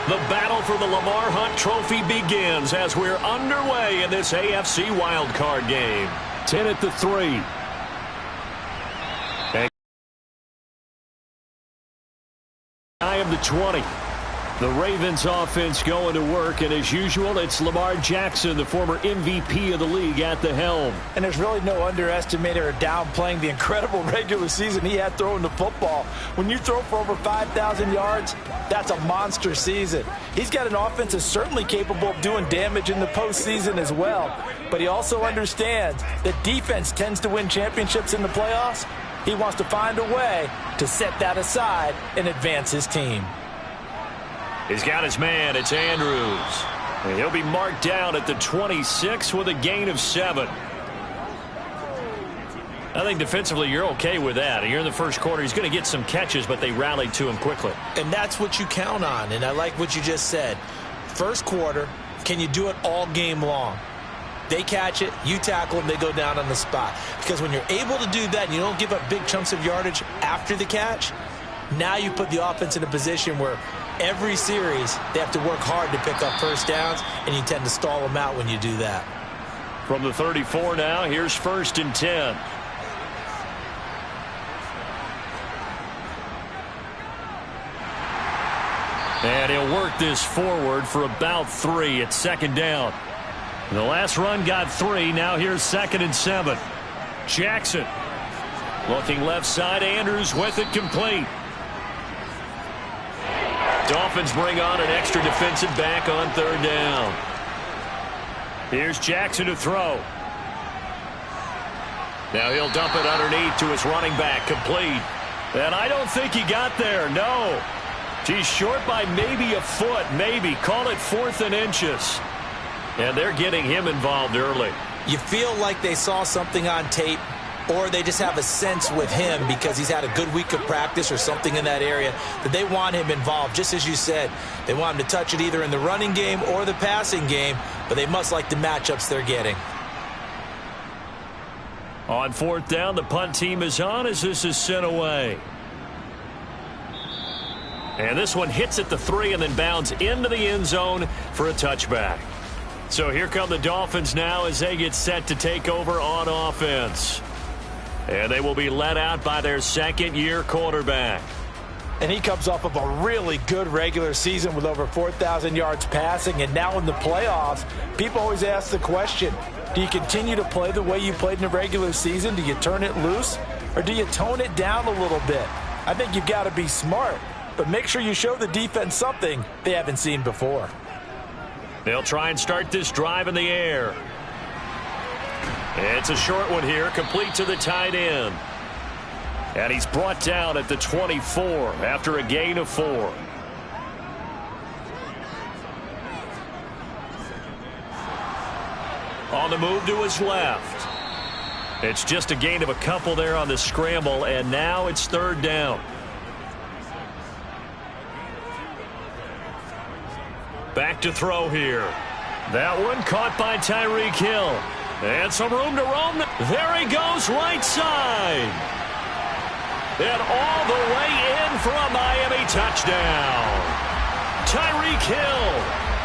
The battle for the Lamar Hunt Trophy begins as we're underway in this AFC wildcard game. 10 at the 3. I am the 20. The Ravens offense going to work, and as usual, it's Lamar Jackson, the former MVP of the league, at the helm. And there's really no underestimating or downplaying the incredible regular season he had throwing the football. When you throw for over 5,000 yards, that's a monster season. He's got an offense that's certainly capable of doing damage in the postseason as well. But he also understands that defense tends to win championships in the playoffs. He wants to find a way to set that aside and advance his team. He's got his man. It's Andrews. And he'll be marked down at the 26 with a gain of 7. I think defensively you're okay with that. You're in the first quarter. He's going to get some catches, but they rallied to him quickly. And that's what you count on, and I like what you just said. First quarter, can you do it all game long? They catch it, you tackle them, they go down on the spot. Because when you're able to do that and you don't give up big chunks of yardage after the catch, now you put the offense in a position where every series they have to work hard to pick up first downs, and you tend to stall them out when you do that. From the 34 now, here's 1st and 10. And he'll work this forward for about 3 at 2nd down. The last run got 3. Now here's 2nd and 7. Jackson looking left side. Andrews with it, complete. Dolphins bring on an extra defensive back on 3rd down. Here's Jackson to throw. Now he'll dump it underneath to his running back, complete. And I don't think he got there, no. He's short by maybe a foot, maybe. Call it 4th and inches. And they're getting him involved early. You feel like they saw something on tape, or they just have a sense with him because he's had a good week of practice or something in that area that they want him involved. Just as you said, they want him to touch it either in the running game or the passing game, but they must like the matchups they're getting. On 4th down, the punt team is on as this is sent away. And this one hits at the 3 and then bounds into the end zone for a touchback. So here come the Dolphins now as they get set to take over on offense. And they will be led out by their 2nd-year quarterback. And he comes off of a really good regular season with over 4,000 yards passing. And now in the playoffs, people always ask the question, do you continue to play the way you played in the regular season? Do you turn it loose? Or do you tone it down a little bit? I think you've got to be smart, but make sure you show the defense something they haven't seen before. They'll try and start this drive in the air. It's a short one here, complete to the tight end. And he's brought down at the 24 after a gain of 4. On the move to his left. It's just a gain of a couple there on the scramble, and now it's 3rd down. Back to throw here. That one caught by Tyreek Hill. And some room to roam. There he goes, right side. And all the way in for a Miami touchdown. Tyreek Hill,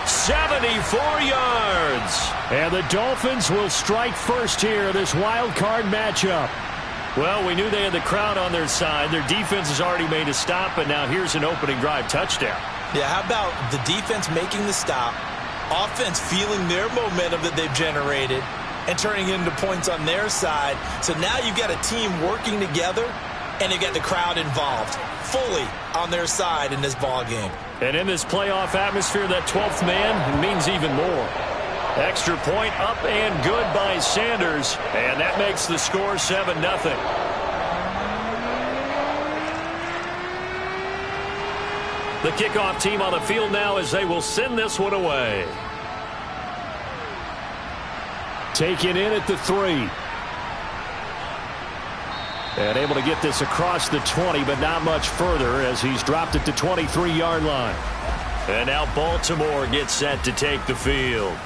74 yards. And the Dolphins will strike first here in this wild card matchup. Well, we knew they had the crowd on their side. Their defense has already made a stop, and now here's an opening drive touchdown. Yeah, how about the defense making the stop, offense feeling their momentum that they've generated, and turning it into points on their side. So now you've got a team working together, and you've got the crowd involved fully on their side in this ball game. And in this playoff atmosphere, that 12th man means even more. Extra point up and good by Sanders, and that makes the score 7-0. The kickoff team on the field now as they will send this one away. Taken in at the 3. And able to get this across the 20, but not much further as he's dropped it to 23-yard line. And now Baltimore gets set to take the field.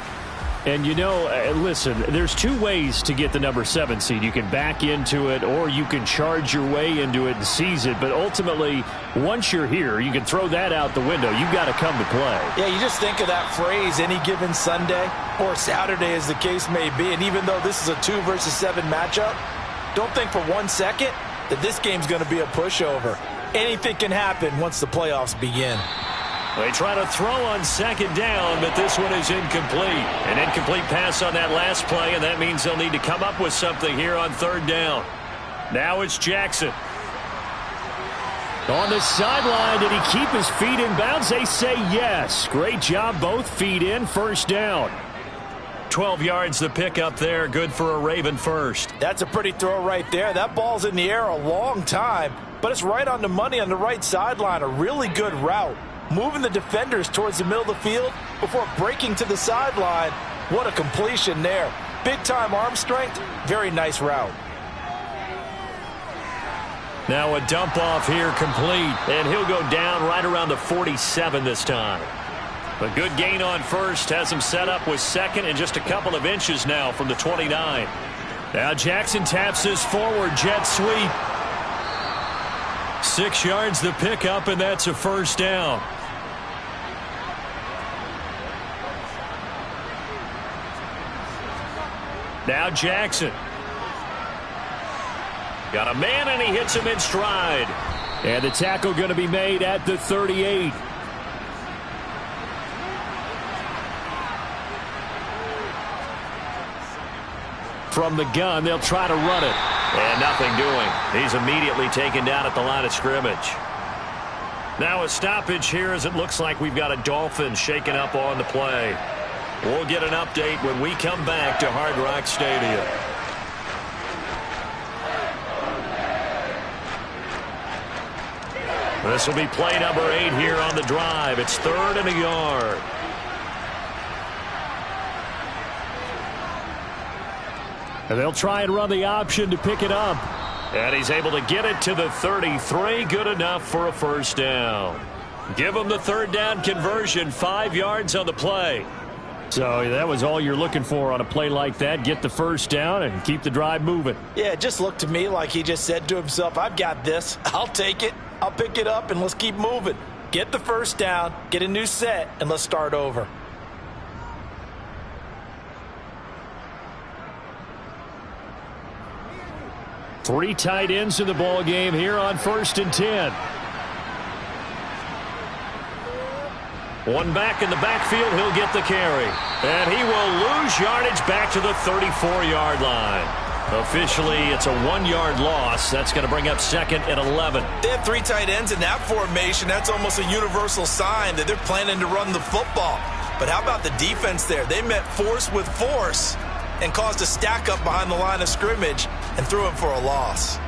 And, you know, listen, there's two ways to get the number 7 seed. You can back into it or you can charge your way into it and seize it. But ultimately, once you're here, you can throw that out the window. You've got to come to play. Yeah, you just think of that phrase, any given Sunday or Saturday as the case may be. And even though this is a 2 versus 7 matchup, don't think for 1 second that this game's going to be a pushover. Anything can happen once the playoffs begin. They try to throw on 2nd down, but this one is incomplete. An incomplete pass on that last play, and that means they'll need to come up with something here on 3rd down. Now it's Jackson. On the sideline, did he keep his feet in bounds? They say yes. Great job, both feet in, 1st down. 12 yards the pickup there, good for a Raven first. That's a pretty throw right there. That ball's in the air a long time, but it's right on the money on the right sideline. A really good route. Moving the defenders towards the middle of the field before breaking to the sideline. What a completion there. Big-time arm strength. Very nice route. Now a dump off here complete, and he'll go down right around the 47 this time. A good gain on 1st has him set up with 2nd and just a couple of inches now from the 29. Now Jackson taps this forward jet sweep. 6 yards the pickup, and that's a 1st down. Now Jackson. Got a man, and he hits him in stride. And the tackle going to be made at the 38. From the gun, they'll try to run it. And nothing doing. He's immediately taken down at the line of scrimmage. Now a stoppage here as it looks like we've got a Dolphin shaken up on the play. We'll get an update when we come back to Hard Rock Stadium. This will be play number 8 here on the drive. It's 3rd and a yard. And they'll try and run the option to pick it up. And he's able to get it to the 33. Good enough for a 1st down. Give him the 3rd down conversion. 5 yards on the play. So that was all you're looking for on a play like that. Get the 1st down and keep the drive moving. Yeah, it just looked to me like he just said to himself, I've got this. I'll take it. I'll pick it up, and let's keep moving. Get the 1st down, get a new set, and let's start over. Three tight ends in the ball game here on 1st and 10. One back in the backfield, he'll get the carry. And he will lose yardage back to the 34-yard line. Officially, it's a 1-yard loss. That's going to bring up 2nd and 11. They have 3 tight ends in that formation. That's almost a universal sign that they're planning to run the football. But how about the defense there? They met force with force and caused a stack up behind the line of scrimmage and threw him for a loss.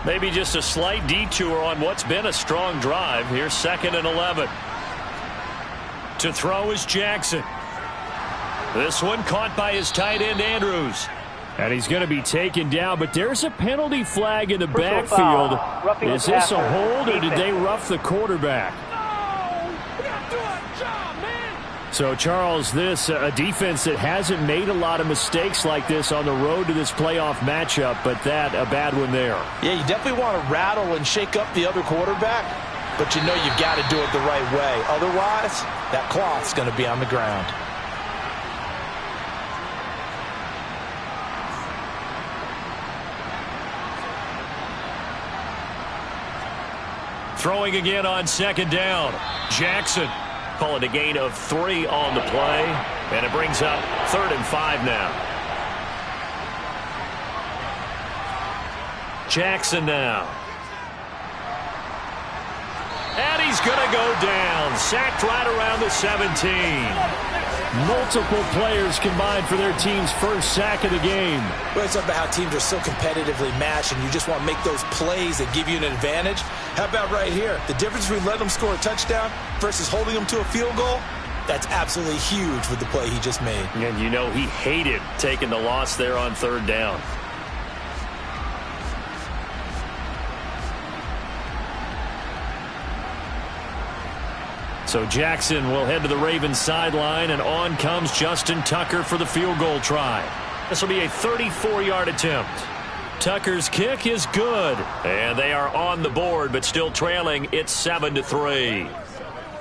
Maybe just a slight detour on what's been a strong drive. Here's 2nd and 11. To throw is Jackson. This one caught by his tight end, Andrews. And he's going to be taken down, but there's a penalty flag in the backfield. Is this a hold, or did they rough the quarterback? So, Charles, this a defense that hasn't made a lot of mistakes like this on the road to this playoff matchup, but that a bad one there. Yeah, you definitely want to rattle and shake up the other quarterback, but you know you've got to do it the right way. Otherwise, that cloth's going to be on the ground. Throwing again on 2nd down. Jackson. Call it a gain of 3 on the play. And it brings up 3rd and 5 now. Jackson now. And he's going to go down. Sacked right around the 17. Multiple players combined for their team's first sack of the game. Well, it's about how teams are so competitively matched, and you just want to make those plays that give you an advantage. How about right here? The difference between letting them score a touchdown versus holding them to a field goal, that's absolutely huge with the play he just made. And you know he hated taking the loss there on 3rd down. So Jackson will head to the Ravens sideline, and on comes Justin Tucker for the field goal try. This will be a 34-yard attempt. Tucker's kick is good, and they are on the board, but still trailing. It's 7-3.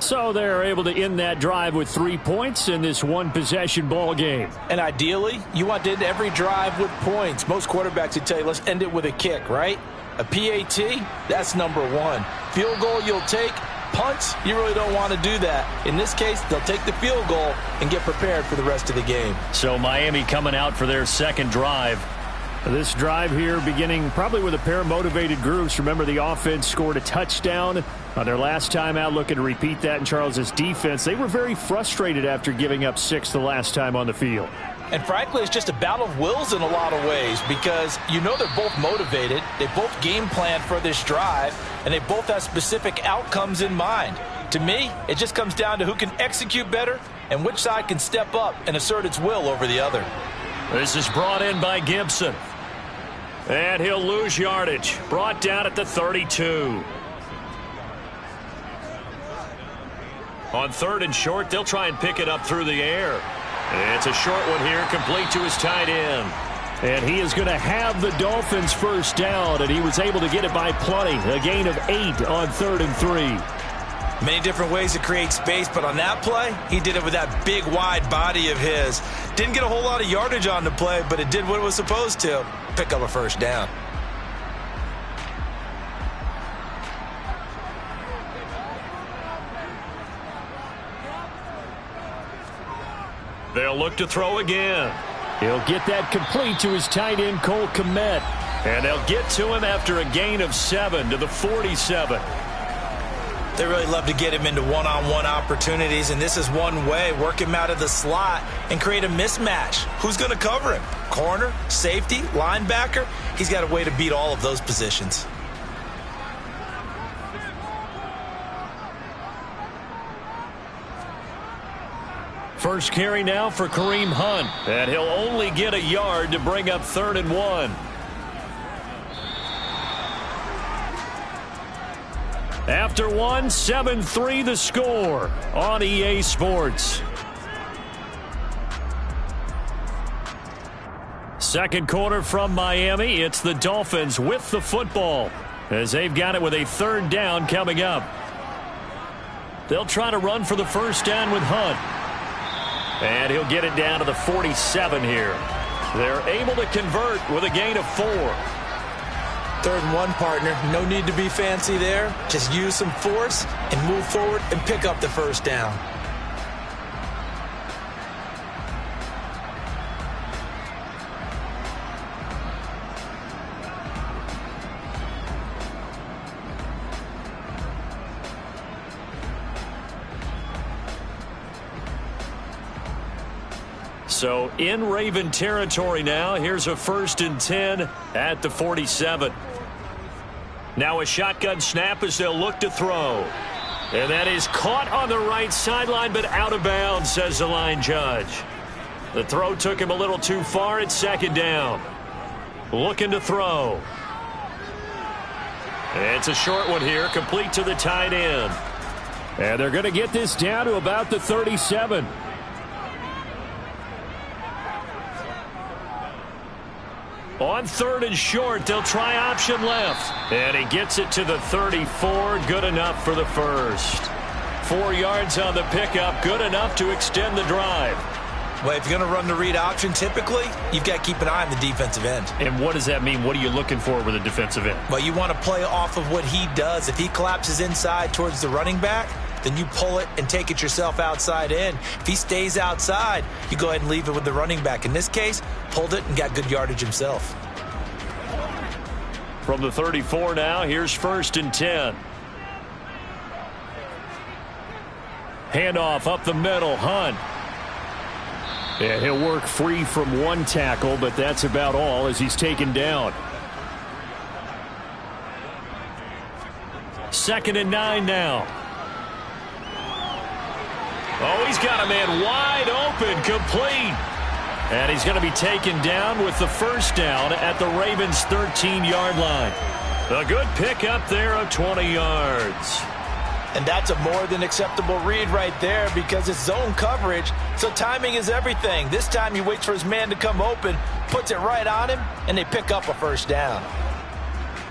So they're able to end that drive with 3 points in this one-possession ball game. And ideally, you want to end every drive with points. Most quarterbacks would tell you, let's end it with a kick, right? A PAT, that's number one. Field goal you'll take. Punts, you really don't want to do that. In this case, they'll take the field goal and get prepared for the rest of the game. So Miami coming out for their second drive. This drive here beginning probably with a pair of motivated groups. Remember, the offense scored a touchdown on their last time out, looking to repeat that in Charles's defense. They were very frustrated after giving up 6 the last time on the field. And frankly, it's just a battle of wills in a lot of ways because you know they're both motivated. They both game plan for this drive, and they both have specific outcomes in mind. To me, it just comes down to who can execute better and which side can step up and assert its will over the other. This is brought in by Gibson. And he'll lose yardage. Brought down at the 32. On 3rd and short, they'll try and pick it up through the air. It's a short one here, complete to his tight end. And he is going to have the Dolphins first down, and he was able to get it by plenty. A gain of 8 on 3rd and 3. Many different ways to create space, but on that play, he did it with that big, wide body of his. Didn't get a whole lot of yardage on the play, but it did what it was supposed to. Pick up a first down. They'll look to throw again. He'll get that complete to his tight end, Cole Kmet. And they'll get to him after a gain of 7 to the 47. They really love to get him into one-on-one opportunities, and this is one way. Work him out of the slot and create a mismatch. Who's going to cover him? Corner, safety, linebacker? He's got a way to beat all of those positions. First carry now for Kareem Hunt, and he'll only get a yard to bring up 3rd and 1. After 1, 7-3 the score on EA Sports. Second quarter from Miami. It's the Dolphins with the football as they've got it with a 3rd down coming up. They'll try to run for the first down with Hunt. And he'll get it down to the 47 here. They're able to convert with a gain of 4. 3rd and 1, partner. No need to be fancy there. Just use some force and move forward and pick up the first down. So in Raven territory now. Here's a 1st and 10 at the 47. Now a shotgun snap as they'll look to throw. And that is caught on the right sideline, but out of bounds, says the line judge. The throw took him a little too far. It's 2nd down. Looking to throw. It's a short one here, complete to the tight end. And they're going to get this down to about the 37. On 3rd and short, they'll try option left. And he gets it to the 34. Good enough for the first. 4 yards on the pickup. Good enough to extend the drive. Well, if you're going to run the read option, typically, you've got to keep an eye on the defensive end. And what does that mean? What are you looking for with a defensive end? Well, you want to play off of what he does. If he collapses inside towards the running back, then you pull it and take it yourself outside in. If he stays outside, you go ahead and leave it with the running back. In this case, pulled it and got good yardage himself. From the 34 now, here's 1st and 10. Handoff up the middle, Hunt. And he'll work free from 1 tackle, but that's about all as he's taken down. 2nd and 9 now. Oh, he's got a man wide open, complete. And he's going to be taken down with the first down at the Ravens' 13-yard line. A good pickup there of 20 yards. And that's a more than acceptable read right there because it's zone coverage, so timing is everything. This time he waits for his man to come open, puts it right on him, and they pick up a first down.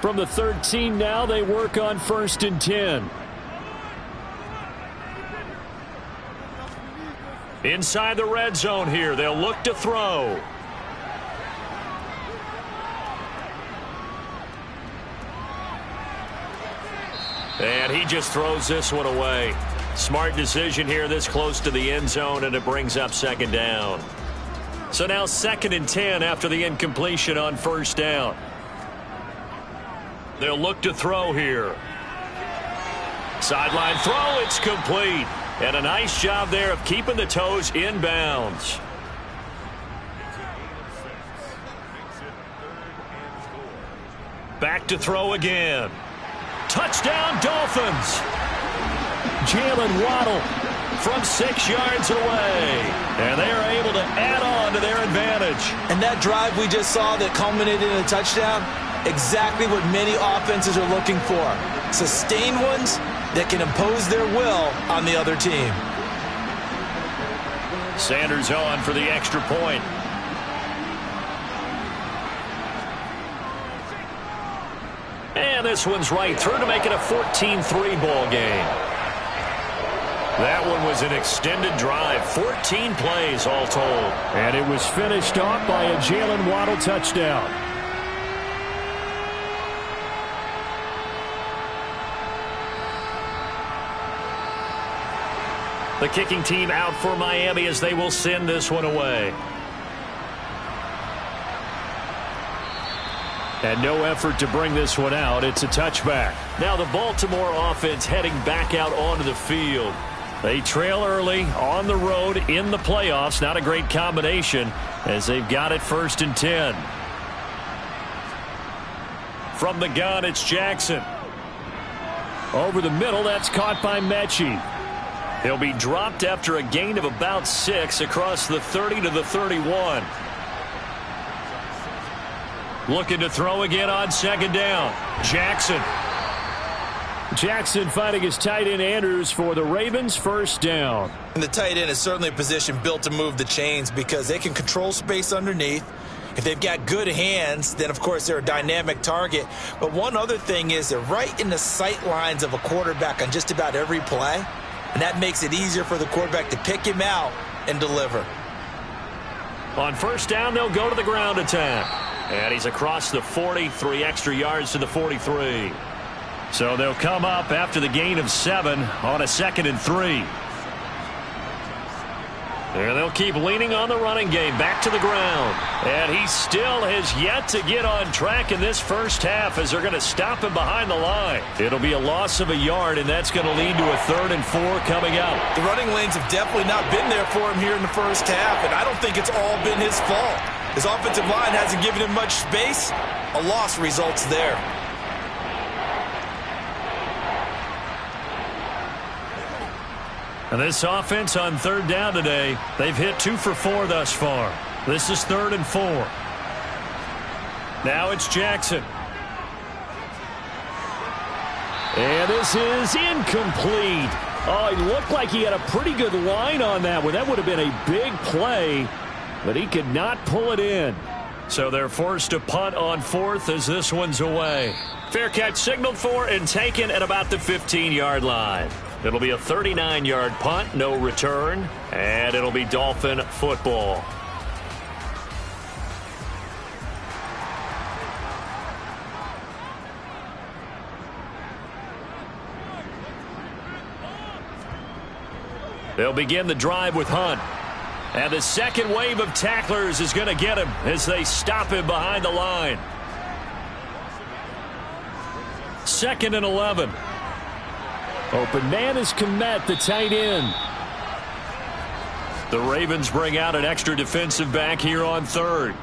From the 13 now, they work on 1st and 10. Inside the red zone here, they'll look to throw. And he just throws this one away. Smart decision here this close to the end zone, and it brings up 2nd down. So now 2nd and 10 after the incompletion on 1st down. They'll look to throw here. Sideline throw, it's complete. And a nice job there of keeping the toes in bounds. Back to throw again. Touchdown, Dolphins. Jalen Waddle from 6 yards away. And they are able to add on to their advantage. And that drive we just saw that culminated in a touchdown, exactly what many offenses are looking for. Sustained ones that can impose their will on the other team. Sanders on for the extra point. And this one's right through to make it a 14-3 ball game. That one was an extended drive, 14 plays all told. And it was finished off by a Jalen Waddle touchdown. The kicking team out for Miami as they will send this one away. And no effort to bring this one out. It's a touchback. Now the Baltimore offense heading back out onto the field. They trail early on the road in the playoffs. Not a great combination as they've got it 1st and 10. From the gun, it's Jackson. Over the middle, that's caught by Mechie. He'll be dropped after a gain of about 6 across the 30 to the 31. Looking to throw again on 2nd down. Jackson finding his tight end Andrews for the Ravens, 1st down. And the tight end is certainly a position built to move the chains because they can control space underneath. If they've got good hands, then of course they're a dynamic target. But one other thing is they're right in the sight lines of a quarterback on just about every play. And that makes it easier for the quarterback to pick him out and deliver. On 1st down, they'll go to the ground attack. And he's across the 40, 3 extra yards to the 43. So they'll come up after the gain of 7 on a 2nd and 3. And they'll keep leaning on the running game back to the ground. And he still has yet to get on track in this first half as they're going to stop him behind the line. It'll be a loss of a yard, and that's going to lead to a 3rd and 4 coming up. The running lanes have definitely not been there for him here in the first half, and I don't think it's all been his fault. His offensive line hasn't given him much space. A loss results there. And this offense on 3rd down today, they've hit 2 for 4 thus far. This is 3rd and 4. Now it's Jackson. And this is incomplete. Oh, he looked like he had a pretty good line on that one. That would have been a big play, but he could not pull it in. So they're forced to punt on 4th as this one's away. Fair catch signaled for and taken at about the 15-yard line. It'll be a 39-yard punt, no return, and it'll be Dolphin football. They'll begin the drive with Hunt. And the second wave of tacklers is going to get him as they stop him behind the line. 2nd and 11. Open man is Kmet, the tight end. The Ravens bring out an extra defensive back here on 3rd.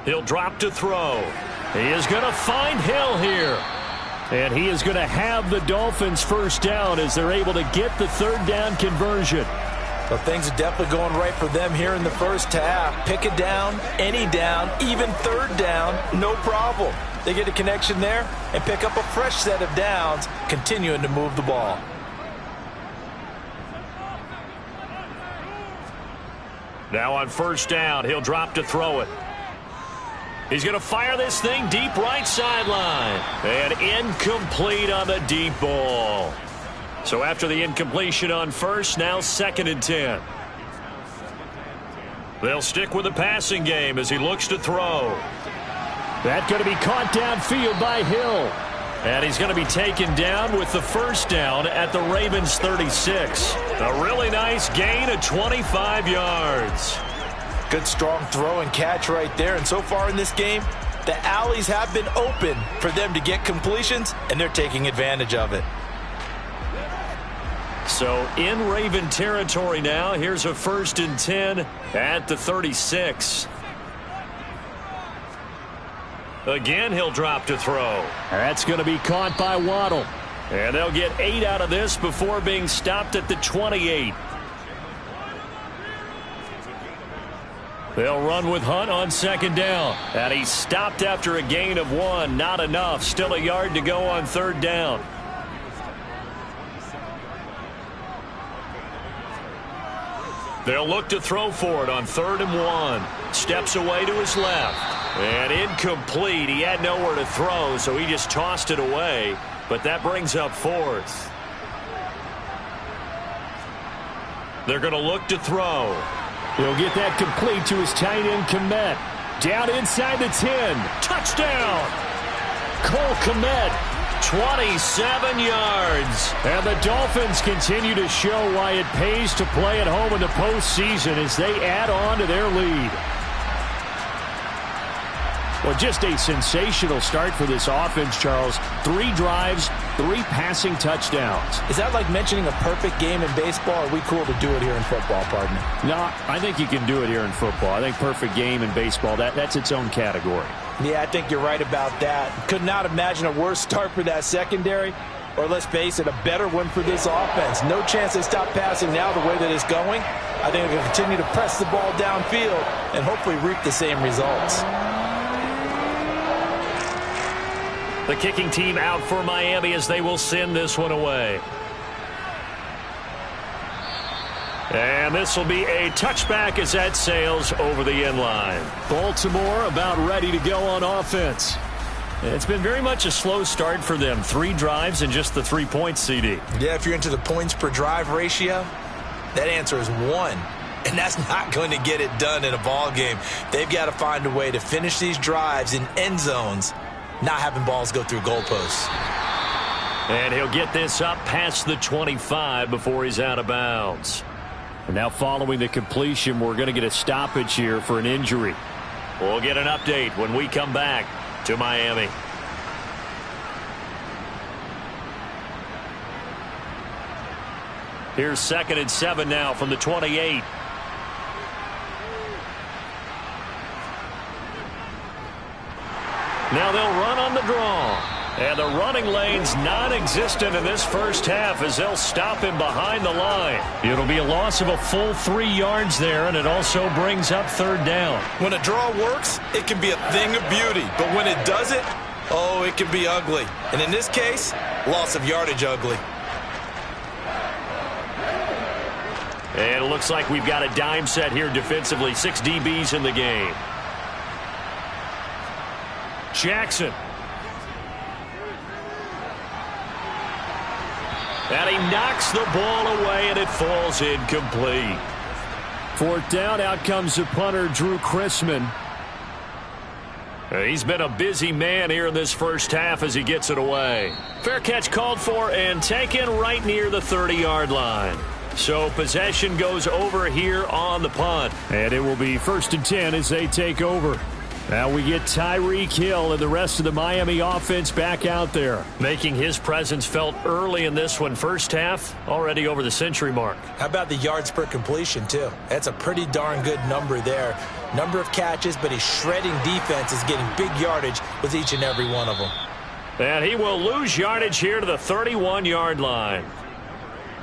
He'll drop to throw. He is going to find Hill here. And he is going to have the Dolphins 1st down as they're able to get the 3rd down conversion. Well, things are definitely going right for them here in the first half. Pick it down, any down, even 3rd down, no problem. They get a connection there and pick up a fresh set of downs, continuing to move the ball. Now on first down, he'll drop to throw it. He's going to fire this thing deep right sideline. And incomplete on the deep ball. So after the incompletion on first, now 2nd and 10. They'll stick with the passing game as he looks to throw. That's going to be caught downfield by Hill. And he's going to be taken down with the first down at the Ravens 36. A really nice gain of 25 yards. Good strong throw and catch right there. And so far in this game, the alleys have been open for them to get completions, and they're taking advantage of it. So in Raven territory now, here's a 1st and 10 at the 36. Again, he'll drop to throw. That's going to be caught by Waddle. And they'll get 8 out of this before being stopped at the 28. They'll run with Hunt on 2nd down. And he's stopped after a gain of 1. Not enough. Still a yard to go on 3rd down. They'll look to throw for it on 3rd and 1. Steps away to his left. And incomplete. He had nowhere to throw, so he just tossed it away. But that brings up 4th. They're going to look to throw. He'll get that complete to his tight end, Kmet. Down inside the 10. Touchdown! Cole Kmet, 27 yards. And the Dolphins continue to show why it pays to play at home in the postseason as they add on to their lead. Well, just a sensational start for this offense, Charles. 3 drives, 3 passing touchdowns. Is that like mentioning a perfect game in baseball? Or are we cool to do it here in football, partner? No, I think you can do it here in football. I think perfect game in baseball, that's its own category. Yeah, I think you're right about that. Could not imagine a worse start for that secondary. Or let's face it, a better one for this offense. No chance they stop passing now the way that it's going. I think they're going to continue to press the ball downfield and hopefully reap the same results. The kicking team out for Miami as they will send this one away. And this will be a touchback as that sails over the end line. Baltimore about ready to go on offense. It's been very much a slow start for them. 3 drives and just the 3 points, CD. Yeah, if you're into the points per drive ratio, that answer is 1. And that's not going to get it done in a ball game. They've got to find a way to finish these drives in end zones, not having balls go through goalposts. And he'll get this up past the 25 before he's out of bounds. And now following the completion, we're going to get a stoppage here for an injury. We'll get an update when we come back to Miami. Here's 2nd and 7 now from the 28. Now they'll run on the draw. And the running lane's non-existent in this first half as they'll stop him behind the line. It'll be a loss of a full 3 yards there, and it also brings up 3rd down. When a draw works, it can be a thing of beauty. But when it doesn't, oh, it can be ugly. And in this case, loss of yardage ugly. And it looks like we've got a dime set here defensively. 6 DBs in the game. Jackson. And he knocks the ball away, and it falls incomplete. 4th down, out comes the punter, Drew Chrisman. He's been a busy man here in this first half as he gets it away. Fair catch called for and taken right near the 30-yard line. So possession goes over here on the punt. And it will be 1st and 10 as they take over. Now we get Tyreek Hill and the rest of the Miami offense back out there, making his presence felt early in this one. First half, already over the century mark. How about the yards per completion, too? That's a pretty darn good number there. Number of catches, but his shredding defense is getting big yardage with each and every one of them. And he will lose yardage here to the 31-yard line.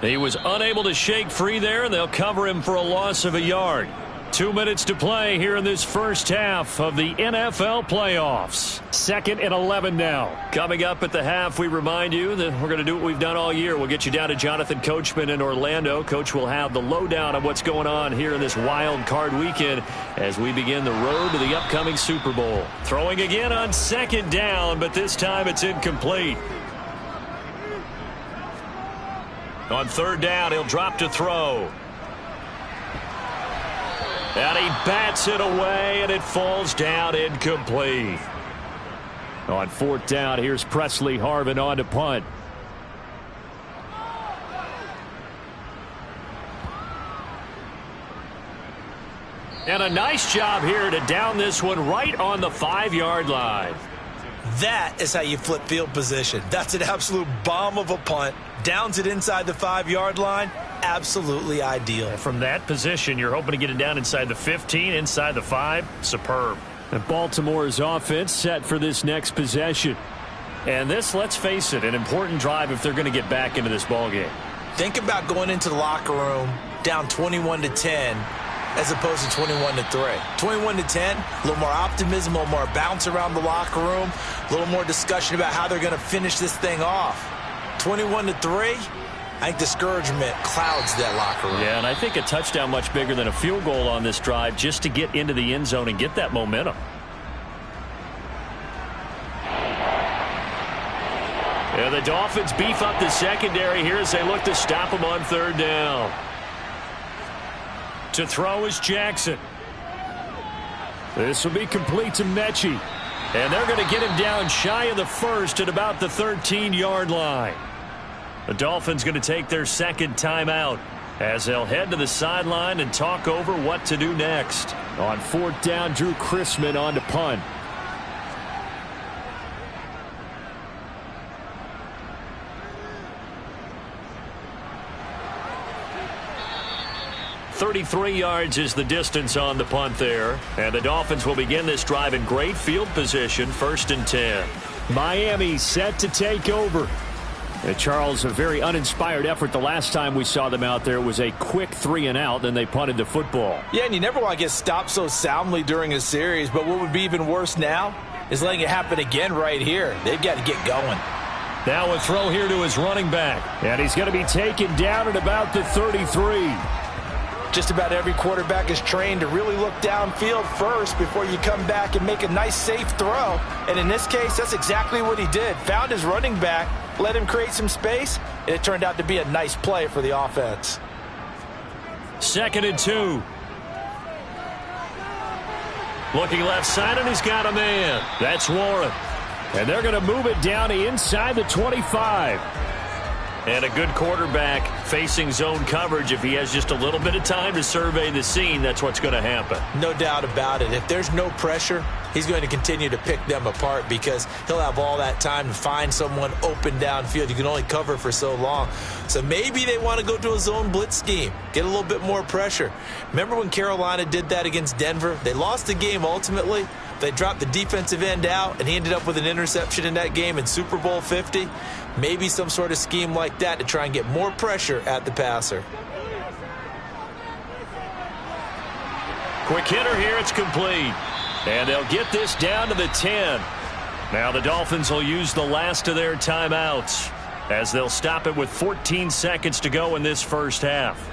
He was unable to shake free there, and they'll cover him for a loss of a yard. 2 minutes to play here in this first half of the NFL playoffs. 2nd and 11 now. Coming up at the half, we remind you that we're going to do what we've done all year. We'll get you down to Jonathan Coachman in Orlando. Coach will have the lowdown on what's going on here in this wild card weekend as we begin the road to the upcoming Super Bowl. Throwing again on 2nd down, but this time it's incomplete. On 3rd down, he'll drop to throw. And he bats it away, and it falls down incomplete. On 4th down, here's Presley Harvin on to punt. And a nice job here to down this one right on the 5-yard line. That is how you flip field position. That's an absolute bomb of a punt. Downs it inside the 5-yard line. Absolutely ideal. From that position, you're hoping to get it down inside the 15, inside the 5. Superb. And Baltimore's offense set for this next possession. And this, let's face it, an important drive if they're going to get back into this ballgame. Think about going into the locker room down 21-10 as opposed to 21-3. 21-10, a little more optimism, a little more bounce around the locker room, a little more discussion about how they're going to finish this thing off. 21-3, I think discouragement clouds that locker room. Yeah, and I think a touchdown much bigger than a field goal on this drive just to get into the end zone and get that momentum. And the Dolphins beef up the secondary here as they look to stop him on 3rd down. To throw is Jackson. This will be complete to Mechie. And they're going to get him down shy of the 1st at about the 13-yard line. The Dolphins going to take their 2nd timeout as they'll head to the sideline and talk over what to do next. On 4th down, Drew Chrisman on to punt. .33 yards is the distance on the punt there. And the Dolphins will begin this drive in great field position, 1st and 10. Miami set to take over. And Charles, a very uninspired effort the last time we saw them out there. It was a quick 3-and-out, then they punted the football. Yeah, and you never want to get stopped so soundly during a series, but what would be even worse now is letting it happen again right here. They've got to get going. Now a throw here to his running back. And he's going to be taken down at about the 33. Just about every quarterback is trained to really look downfield first before you come back and make a nice, safe throw. And in this case, that's exactly what he did. Found his running back, let him create some space, and it turned out to be a nice play for the offense. 2nd and 2. Looking left side, and he's got a man. That's Warren. And they're going to move it down to inside the 25. And a good quarterback facing zone coverage. If he has just a little bit of time to survey the scene, that's what's going to happen. No doubt about it. If there's no pressure, he's going to continue to pick them apart because he'll have all that time to find someone open downfield. You can only cover for so long. So maybe they want to go to a zone blitz scheme, get a little bit more pressure. Remember when Carolina did that against Denver? They lost the game ultimately. They dropped the defensive end out, and he ended up with an interception in that game in Super Bowl 50. Maybe some sort of scheme like that to try and get more pressure at the passer. Quick hitter here, it's complete. And they'll get this down to the 10. Now the Dolphins will use the last of their timeouts as they'll stop it with 14 seconds to go in this first half.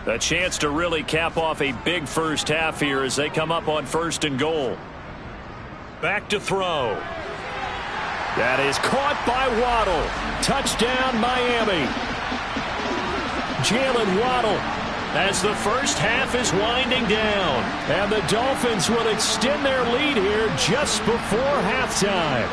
A chance to really cap off a big first half here as they come up on 1st and goal. Back to throw. That is caught by Waddle. Touchdown, Miami. Jalen Waddle as the first half is winding down. And the Dolphins will extend their lead here just before halftime.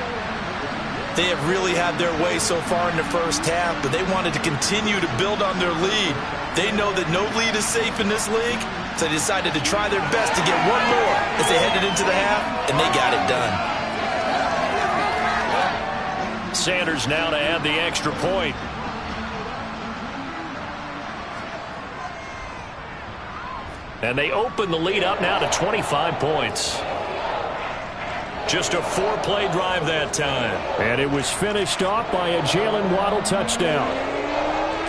They have really had their way so far in the first half, but they wanted to continue to build on their lead. They know that no lead is safe in this league, so they decided to try their best to get one more as they headed into the half, and they got it done. Sanders now to add the extra point. And they open the lead up now to 25 points. Just a 4-play drive that time. And it was finished off by a Jalen Waddle touchdown.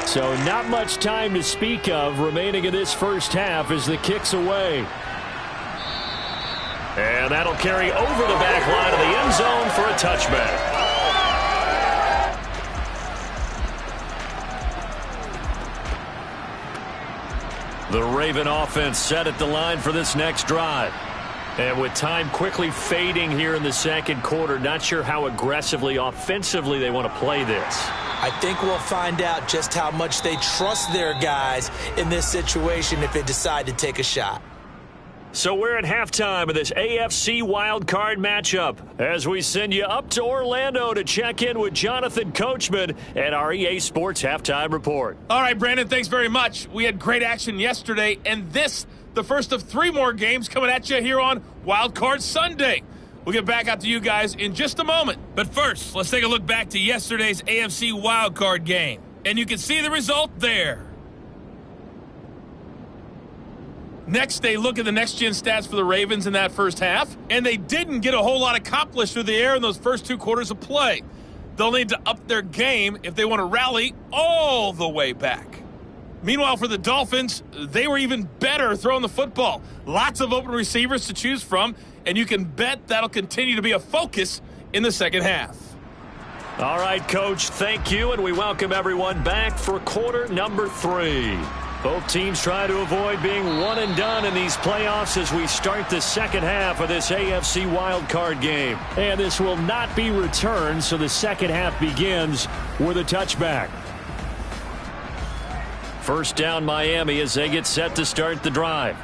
So not much time to speak of remaining in this first half as the kick's away. And that'll carry over the back line of the end zone for a touchback. The Raven offense set at the line for this next drive. And with time quickly fading here in the second quarter, not sure how aggressively, offensively they want to play this. I think we'll find out just how much they trust their guys in this situation if they decide to take a shot. So we're at halftime of this AFC wildcard matchup as we send you up to Orlando to check in with Jonathan Coachman at our EA Sports Halftime Report. All right, Brandon, thanks very much. We had great action yesterday, and this, the first of 3 more games coming at you here on Wildcard Sunday. We'll get back out to you guys in just a moment. But first, let's take a look back to yesterday's AFC wildcard game. And you can see the result there. Next, they look at the next-gen stats for the Ravens in that first half, and they didn't get a whole lot accomplished through the air in those first 2 quarters of play. They'll need to up their game if they want to rally all the way back. Meanwhile, for the Dolphins, they were even better throwing the football. Lots of open receivers to choose from, and you can bet that'll continue to be a focus in the second half. All right, Coach, thank you, and we welcome everyone back for quarter number 3. Both teams try to avoid being one and done in these playoffs as we start the second half of this AFC wildcard game. And this will not be returned, so the second half begins with a touchback. First down, Miami, as they get set to start the drive.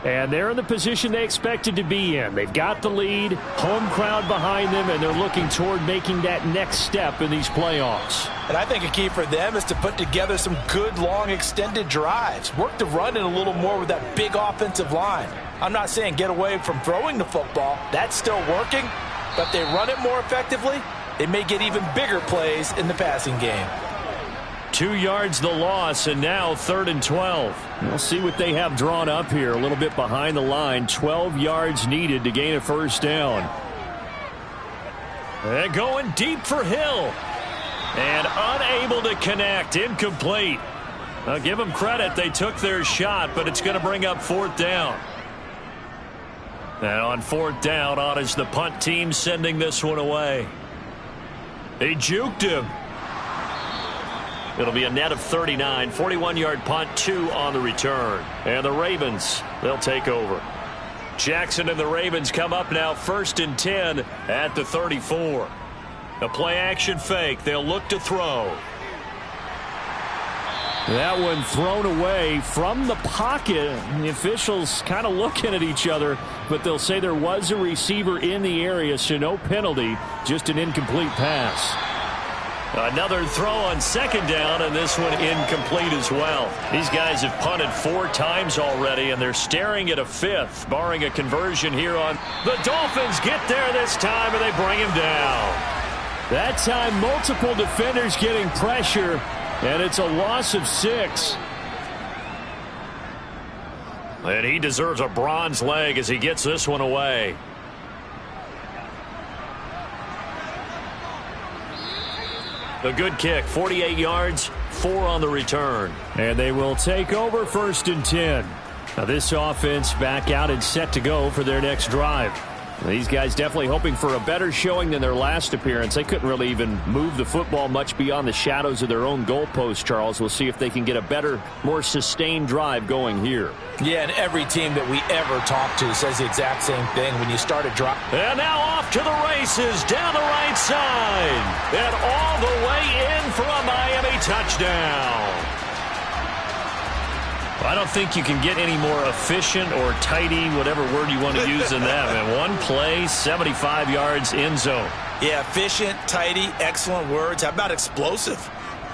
And they're in the position they expected to be in. They've got the lead, home crowd behind them, and they're looking toward making that next step in these playoffs. And I think a key for them is to put together some good, long, extended drives. Work the run in a little more with that big offensive line. I'm not saying get away from throwing the football. That's still working. But if they run it more effectively, they may get even bigger plays in the passing game. 2 yards the loss, and now 3rd and 12. We'll see what they have drawn up here. A little bit behind the line. 12 yards needed to gain a first down. And going deep for Hill. And unable to connect. Incomplete. I'll give them credit. They took their shot, but it's going to bring up 4th down. And on 4th down, on is the punt team sending this one away. They juked him. It'll be a net of 39, 41-yard punt, 2 on the return. And the Ravens, they'll take over. Jackson and the Ravens come up now 1st and 10 at the 34. A play-action fake. They'll look to throw. That one thrown away from the pocket. The officials kind of looking at each other, but they'll say there was a receiver in the area, so no penalty, just an incomplete pass. Another throw on 2nd down, and this one incomplete as well. These guys have punted 4 times already, and they're staring at a 5th, barring a conversion here on. The Dolphins get there this time, and they bring him down. That time, multiple defenders getting pressure, and it's a loss of 6. And he deserves a bronze leg as he gets this one away. A good kick, 48 yards, 4 on the return. And they will take over 1st and 10. Now this offense back out and set to go for their next drive. These guys definitely hoping for a better showing than their last appearance. They couldn't really even move the football much beyond the shadows of their own goalpost, Charles. We'll see if they can get a better, more sustained drive going here. Yeah, and every team that we ever talk to says the exact same thing when you start a drive. And now off to the races down the right side. And all the way in for a Miami touchdown. I don't think you can get any more efficient or tidy, whatever word you want to use in that. And one play, 75 yards, end zone. Yeah, efficient, tidy, excellent words. How about explosive?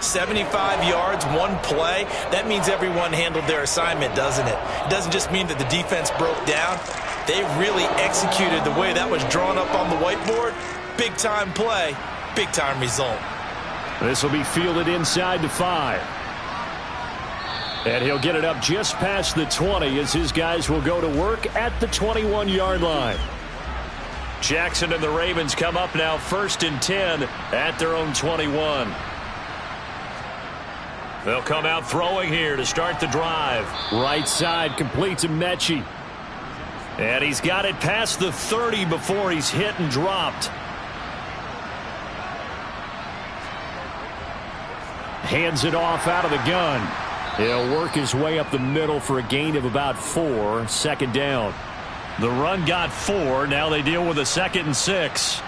75 yards, one play. That means everyone handled their assignment, doesn't it? It doesn't just mean that the defense broke down. They really executed the way that was drawn up on the whiteboard. Big-time play, big-time result. This will be fielded inside the 5. And he'll get it up just past the 20 as his guys will go to work at the 21-yard line. Jackson and the Ravens come up now 1st and 10 at their own 21. They'll come out throwing here to start the drive. Right side completes a Mechie. And he's got it past the 30 before he's hit and dropped. Hands it off out of the gun. He'll work his way up the middle for a gain of about 4. Second down. The run got 4. Now they deal with a 2nd and 6.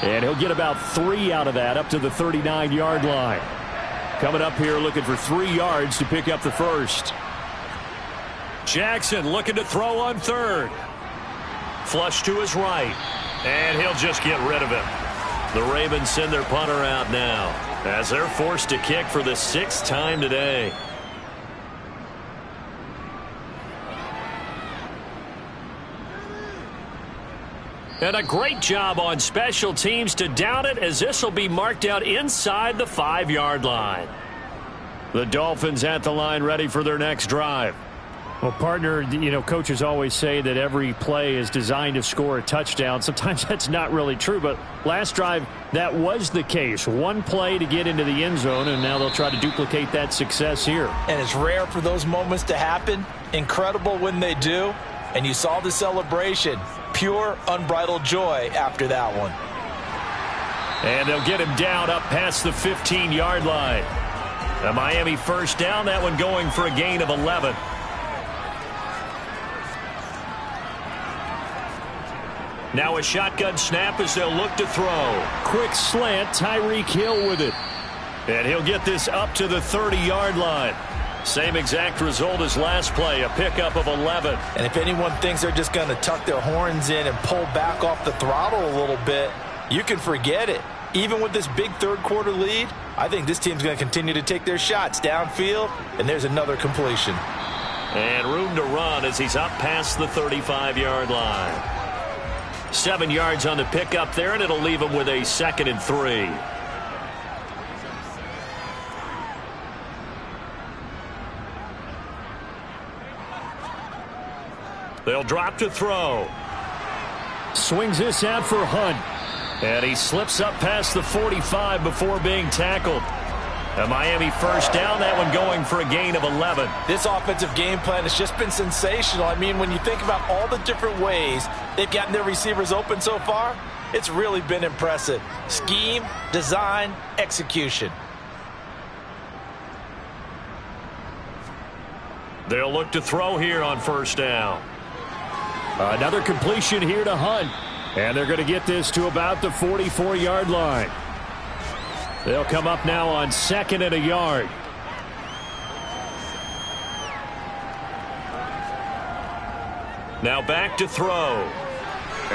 And he'll get about 3 out of that, up to the 39-yard line. Coming up here looking for 3 yards to pick up the first. Jackson looking to throw on 3rd. Flush to his right. And he'll just get rid of it. The Ravens send their punter out now as they're forced to kick for the 6th time today. And a great job on special teams to down it, as this will be marked out inside the 5-yard line. The Dolphins at the line ready for their next drive. Well, partner, coaches always say that every play is designed to score a touchdown. Sometimes that's not really true, but last drive, that was the case. One play to get into the end zone, and now they'll try to duplicate that success here. And it's rare for those moments to happen. Incredible when they do. And you saw the celebration. Pure, unbridled joy after that one. And they'll get him down up past the 15-yard line. A Miami first down, that one going for a gain of 11. Now a shotgun snap as they'll look to throw. Quick slant, Tyreek Hill with it. And he'll get this up to the 30-yard line. Same exact result as last play, a pickup of 11. And if anyone thinks they're just going to tuck their horns in and pull back off the throttle a little bit, you can forget it. Even with this big third-quarter lead, I think this team's going to continue to take their shots downfield, and there's another completion. And room to run as he's up past the 35-yard line. 7 yards on the pickup there, and it'll leave him with a 2nd and 3. They'll drop to throw. Swings this out for Hunt. And he slips up past the 45 before being tackled. A Miami first down, that one going for a gain of 11. This offensive game plan has just been sensational. I mean, when you think about all the different ways they've gotten their receivers open so far, it's really been impressive. Scheme, design, execution. They'll look to throw here on first down. Another completion here to Hunt. And they're going to get this to about the 44-yard line. They'll come up now on 2nd and a yard. Now back to throw.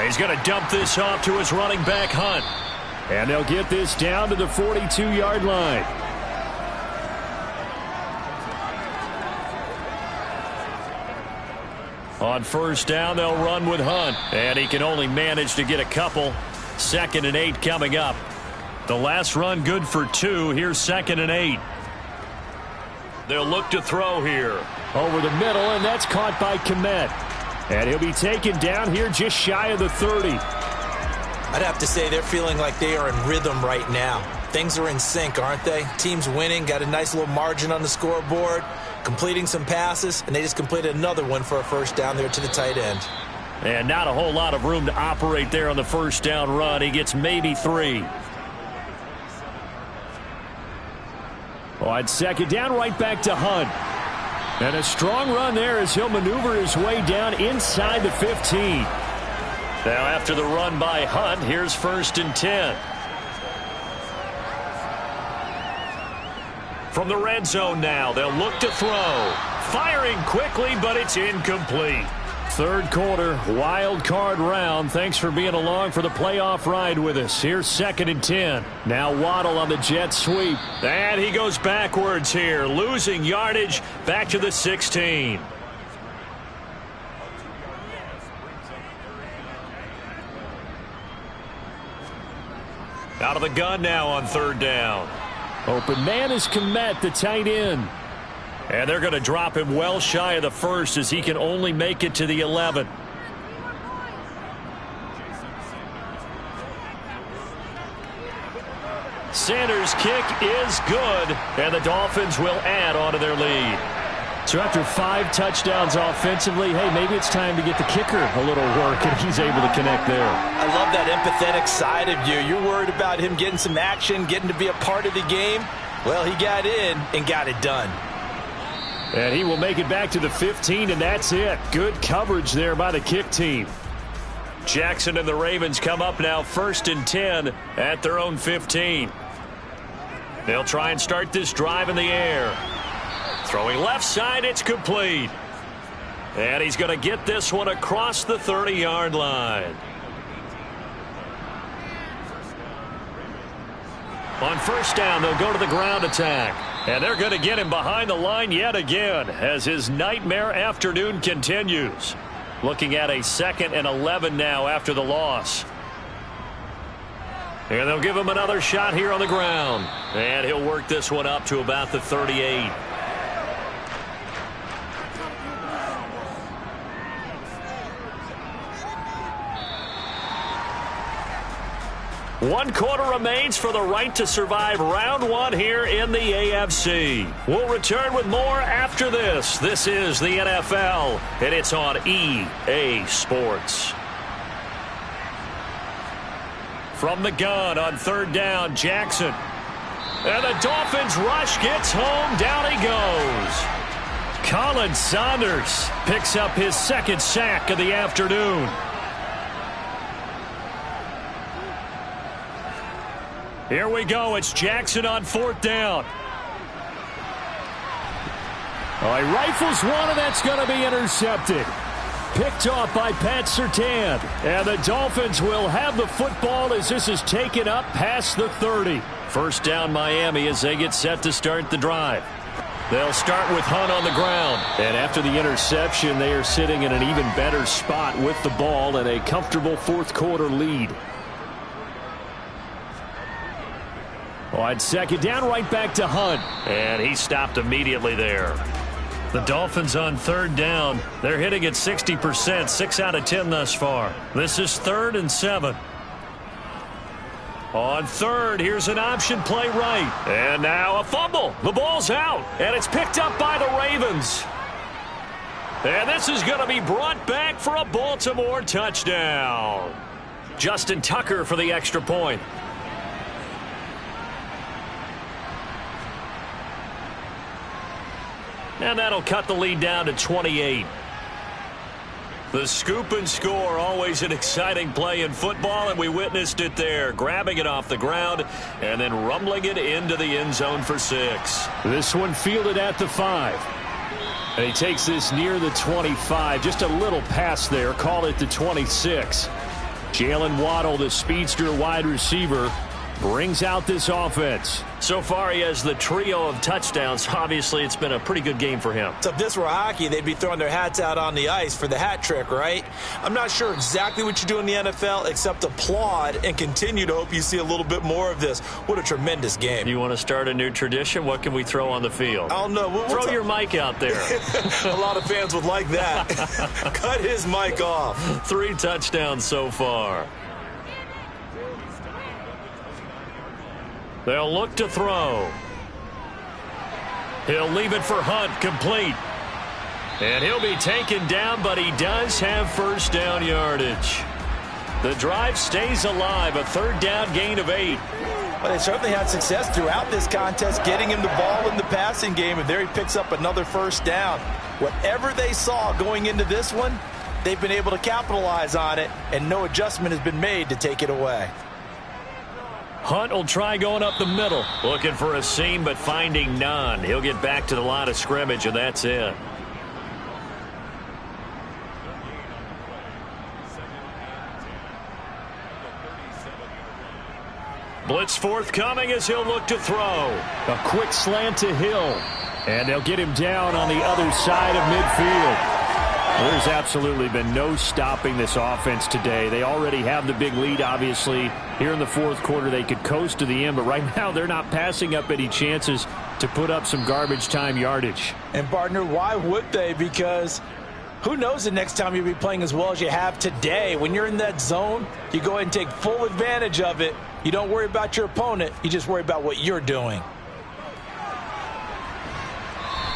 He's going to dump this off to his running back, Hunt. And they'll get this down to the 42-yard line. On first down, they'll run with Hunt. And he can only manage to get a couple. 2nd and 8 coming up. The last run good for 2. Here's 2nd and 8. They'll look to throw here. Over the middle, and that's caught by Kmet. And he'll be taken down here just shy of the 30. I'd have to say they're feeling like they are in rhythm right now. Things are in sync, aren't they? Team's winning, got a nice little margin on the scoreboard, completing some passes, and they just completed another one for a first down there to the tight end. And not a whole lot of room to operate there on the first down run. He gets maybe 3. On 2nd down, right back to Hunt. And a strong run there as he'll maneuver his way down inside the 15. Now after the run by Hunt, here's 1st and 10. From the red zone now, they'll look to throw. Firing quickly, but it's incomplete. Third quarter, wild card round. Thanks for being along for the playoff ride with us. Here's 2nd and 10. Now Waddle on the jet sweep. And he goes backwards here, losing yardage back to the 16. Out of the gun now on 3rd down. Open man is Kmet, the tight end. And they're going to drop him well shy of the 1st as he can only make it to the 11. Sanders' kick is good, and the Dolphins will add on to their lead. So after 5 touchdowns offensively, hey, maybe it's time to get the kicker a little work, and he's able to connect there. I love that empathetic side of you. You're worried about him getting some action, getting to be a part of the game. Well, he got in and got it done. And he will make it back to the 15, and that's it. Good coverage there by the kick team. Jackson and the Ravens come up now 1st and 10 at their own 15. They'll try and start this drive in the air. Throwing left side, it's complete. And he's going to get this one across the 30-yard line. On 1st down, they'll go to the ground attack. And they're going to get him behind the line yet again as his nightmare afternoon continues. Looking at a 2nd and 11 now after the loss. And they'll give him another shot here on the ground. And he'll work this one up to about the 38. One quarter remains for the right to survive round 1 here in the AFC. We'll return with more after this. This is the NFL, and it's on EA Sports. From the gun on 3rd down, Jackson. And the Dolphins rush gets home. Down he goes. Colin Saunders picks up his 2nd sack of the afternoon. Here we go. It's Jackson on 4th down. Oh, he rifles one, and that's going to be intercepted. Picked off by Pat Surtain. And the Dolphins will have the football as this is taken up past the 30. 1st down Miami as they get set to start the drive. They'll start with Hunt on the ground. And after the interception, they are sitting in an even better spot with the ball and a comfortable 4th quarter lead. On 2nd down, right back to Hunt. And he stopped immediately there. The Dolphins on 3rd down. They're hitting at 60%, 6 out of 10 thus far. This is 3rd and 7. On 3rd, here's an option play right. And now a fumble. The ball's out, and it's picked up by the Ravens. And this is going to be brought back for a Baltimore touchdown. Justin Tucker for the extra point. And that'll cut the lead down to 28. The scoop and score, always an exciting play in football, and we witnessed it there. Grabbing it off the ground and then rumbling it into the end zone for 6. This one fielded at the 5. And he takes this near the 25. Just a little pass there. Call it the 26. Jalen Waddle, the speedster wide receiver, brings out this offense. So far, he has the trio of touchdowns. Obviously, it's been a pretty good game for him. So if this were hockey, they'd be throwing their hats out on the ice for the hat trick, right? I'm not sure exactly what you do in the NFL except applaud and continue to hope you see a little bit more of this. What a tremendous game. You want to start a new tradition? What can we throw on the field? I don't know. Throw your mic out there. A lot of fans would like that. Cut his mic off. 3 touchdowns so far. They'll look to throw. He'll leave it for Hunt, complete. And he'll be taken down, but he does have 1st down yardage. The drive stays alive, a 3rd down gain of 8. Well, they certainly had success throughout this contest, getting him the ball in the passing game, and there he picks up another 1st down. Whatever they saw going into this one, they've been able to capitalize on it, and no adjustment has been made to take it away. Hunt will try going up the middle. Looking for a seam, but finding none. He'll get back to the line of scrimmage, and that's it. Blitz forthcoming as he'll look to throw. A quick slant to Hill. And they'll get him down on the other side of midfield. There's absolutely been no stopping this offense today. They already have the big lead, obviously. Here in the 4th quarter, they could coast to the end, but right now they're not passing up any chances to put up some garbage time yardage. And, partner, why would they? Because Who knows the next time you'll be playing as well as you have today. When you're in that zone, you go ahead and take full advantage of it. You don't worry about your opponent. You just worry about what you're doing.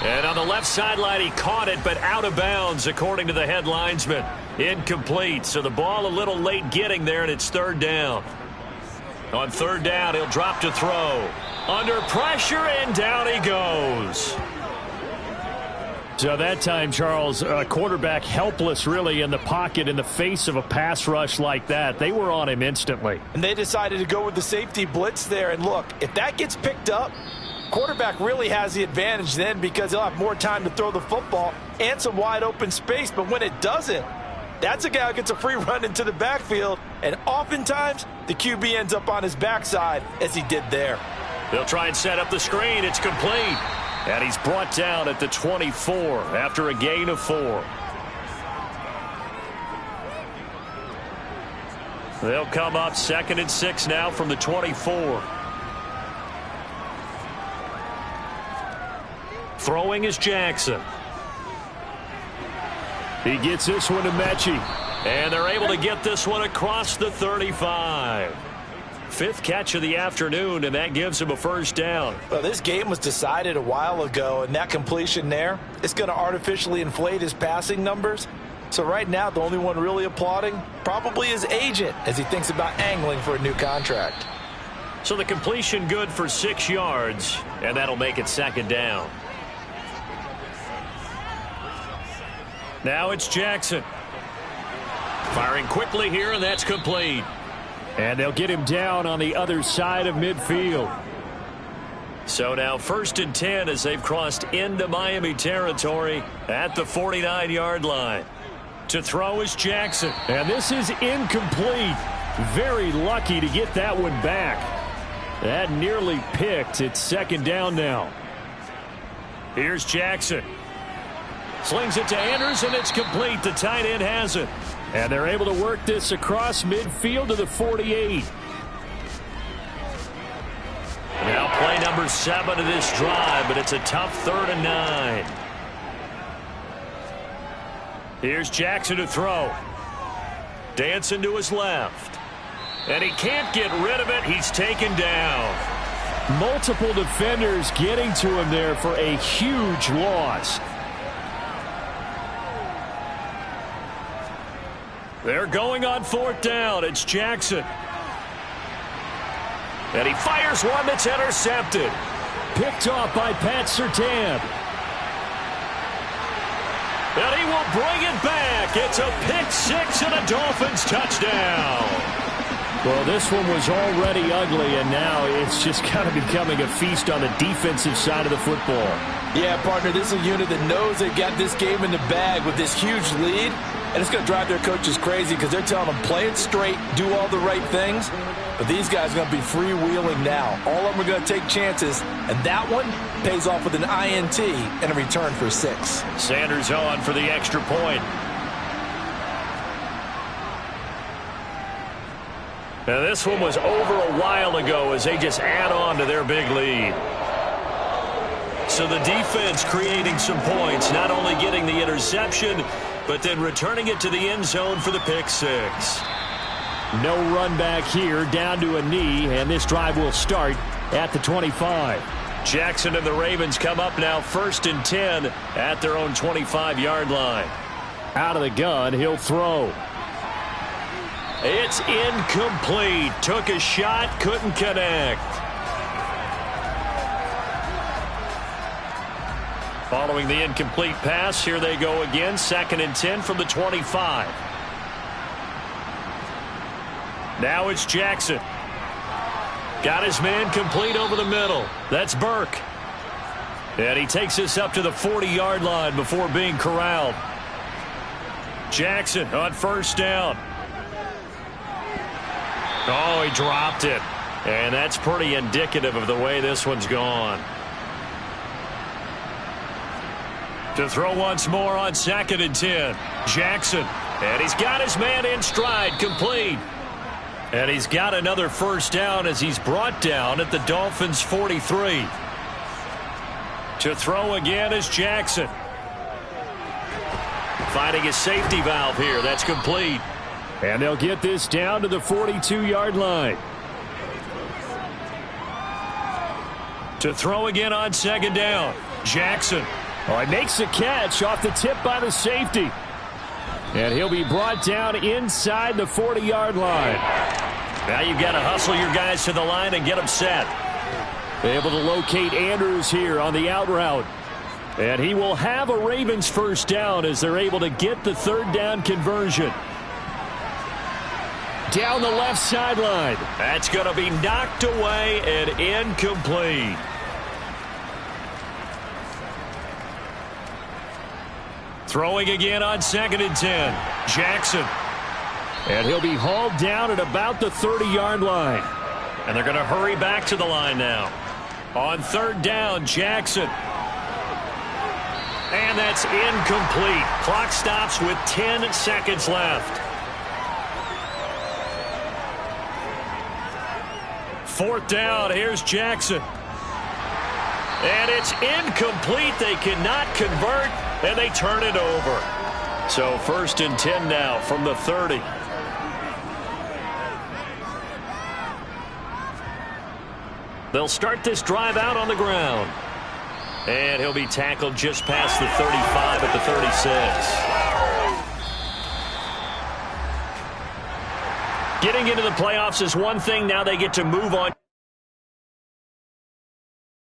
And on the left sideline, he caught it, but out of bounds, according to the head linesman. Incomplete, so the ball a little late getting there, and it's third down. On third down, he'll drop to throw. Under pressure, and down he goes. So that time, Charles, a quarterback helpless really in the pocket in the face of a pass rush like that. They were on him instantly. And they decided to go with the safety blitz there. And look, if that gets picked up, quarterback really has the advantage then because he'll have more time to throw the football and some wide open space. But when it doesn't, that's a guy who gets a free run into the backfield. And oftentimes, the QB ends up on his backside as he did there. They'll try and set up the screen. It's complete. And he's brought down at the 24 after a gain of 4. They'll come up 2nd and 6 now from the 24. Throwing is Jackson. He gets this one to Mechie. And they're able to get this one across the 35. 5th catch of the afternoon, and that gives him a first down. Well, this game was decided a while ago, and that completion there, it's going to artificially inflate his passing numbers. So right now, the only one really applauding probably his agent as he thinks about angling for a new contract. So the completion good for 6 yards, and that'll make it 2nd down. Now it's Jackson. Firing quickly here, and that's complete. And they'll get him down on the other side of midfield. So now 1st and 10 as they've crossed into Miami territory at the 49-yard line. To throw is Jackson. And this is incomplete. Very lucky to get that one back. That nearly picked. It's 2nd down now. Here's Jackson. Slings it to Anders, and it's complete. The tight end has it. And they're able to work this across midfield to the 48. Now play number 7 of this drive, but it's a tough 3rd and 9. Here's Jackson to throw. Dancing to his left. And he can't get rid of it. He's taken down. Multiple defenders getting to him there for a huge loss. They're going on 4th down. It's Jackson. And he fires one that's intercepted. Picked off by Pat Surtain. And he will bring it back. It's a pick 6 and a Dolphins touchdown. Well, this one was already ugly, and now it's just kind of becoming a feast on the defensive side of the football. Yeah, partner, this is a unit that knows they've got this game in the bag with this huge lead. And it's going to drive their coaches crazy because they're telling them play it straight, do all the right things. But these guys are going to be freewheeling now. All of them are going to take chances. And that one pays off with an INT and a return for 6. Sanders on for the extra point. Now this one was over a while ago as they just add on to their big lead. So the defense creating some points, not only getting the interception, but then returning it to the end zone for the pick 6. No run back here, down to a knee, and this drive will start at the 25. Jackson and the Ravens come up now 1st and 10 at their own 25-yard line. Out of the gun, he'll throw. It's incomplete. Took a shot, couldn't connect. Following the incomplete pass, here they go again. 2nd and 10 from the 25. Now it's Jackson. Got his man complete over the middle. That's Burke. And he takes this up to the 40-yard line before being corralled. Jackson on 1st down. Oh, he dropped it. And that's pretty indicative of the way this one's gone. To throw once more on 2nd and 10. Jackson. And he's got his man in stride. Complete. And he's got another first down as he's brought down at the Dolphins' 43. To throw again is Jackson. Finding a safety valve here. That's complete. And they'll get this down to the 42-yard line. To throw again on second down. Jackson. Oh, he makes the catch off the tip by the safety. And he'll be brought down inside the 40-yard line. Now you've got to hustle your guys to the line and get them set. Able to locate Andrews here on the out route. And he will have a Ravens first down as they're able to get the third down conversion. Down the left sideline. That's going to be knocked away and incomplete. Throwing again on 2nd and 10. Jackson. And he'll be hauled down at about the 30-yard line. And they're going to hurry back to the line now. On 3rd down, Jackson. And that's incomplete. Clock stops with 10 seconds left. 4th down, here's Jackson. And it's incomplete. They cannot convert, and they turn it over. So 1st and 10 now from the 30. They'll start this drive out on the ground. And he'll be tackled just past the 35 at the 36. Getting into the playoffs is one thing. Now they get to move on.